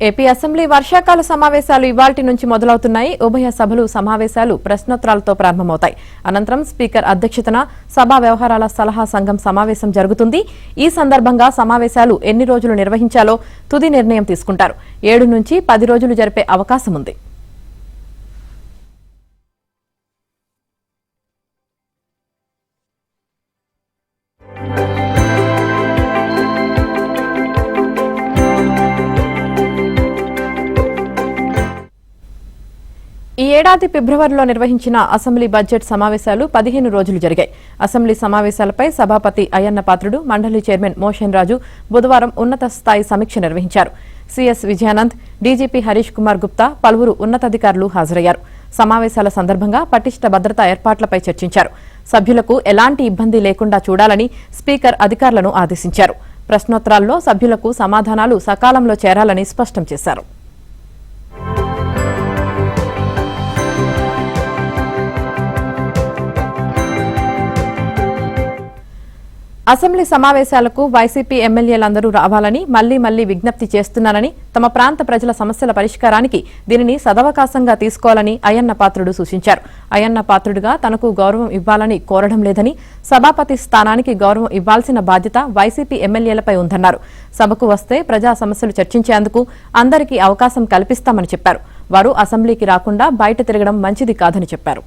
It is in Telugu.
ఏపీ అసెంబ్లీ వర్షాకాల సమావేశాలు ఇవాల్టి నుంచి మొదలవుతున్నాయి. ఉభయ సభలు సమావేశాలు ప్రశ్నోత్తరాలతో ప్రారంభమవుతాయి. అనంతరం స్పీకర్ అధ్యక్షతన సభా వ్యవహారాల సలహా సంఘం సమావేశం జరుగుతుంది. ఈ సందర్భంగా సమావేశాలు ఎన్ని రోజులు నిర్వహించాలో తుది నిర్ణయం తీసుకుంటారు. 7 నుంచి 10 రోజులు జరిపే అవకాశం ఉంది. ఈ ఏడాది ఫిబ్రవరిలో నిర్వహించిన అసెంబ్లీ బడ్జెట్ సమావేశాలు 15 రోజులు జరిగాయి. అసెంబ్లీ సమావేశాలపై సభాపతి అయ్యన్న పాత్రుడు, మండలి చైర్మన్ మోషన్ రాజు బుధవారం ఉన్నత స్థాయి సమీక్ష నిర్వహించారు. సిఎస్ విజయానంద్, డీజీపీ హరీష్ కుమార్ గుప్తా, పలువురు ఉన్నతాధికారులు హాజరయ్యారు. సమావేశాల సందర్భంగా పటిష్ట భద్రతా ఏర్పాట్లపై చర్చించారు. సభ్యులకు ఎలాంటి ఇబ్బంది లేకుండా చూడాలని స్పీకర్ అధికారులను ఆదేశించారు. ప్రశ్నోత్తరాల్లో సభ్యులకు సమాధానాలు సకాలంలో చేరాలని స్పష్టం చేశారు. అసెంబ్లీ సమావేశాలకు వైసీపీ ఎమ్మెల్యేలందరూ రావాలని మళ్లీ విజ్ఞప్తి చేస్తున్నానని, తమ ప్రాంత ప్రజల సమస్యల పరిష్కారానికి దీనిని సదవకాశంగా తీసుకోవాలని అయ్యన్న పాత్రుడు సూచించారు. అయ్యన్న పాత్రుడుగా తనకు గౌరవం ఇవ్వాలని కోరడం లేదని, సభాపతి స్థానానికి గౌరవం ఇవ్వాల్సిన బాధ్యత వైసీపీ ఎమ్మెల్యేలపై ఉందన్నారు. సభకు వస్తే ప్రజా సమస్యలు చర్చించేందుకు అందరికీ అవకాశం కల్పిస్తామని చెప్పారు. వారు అసెంబ్లీకి రాకుండా బయట తిరగడం మంచిది కాదని చెప్పారు.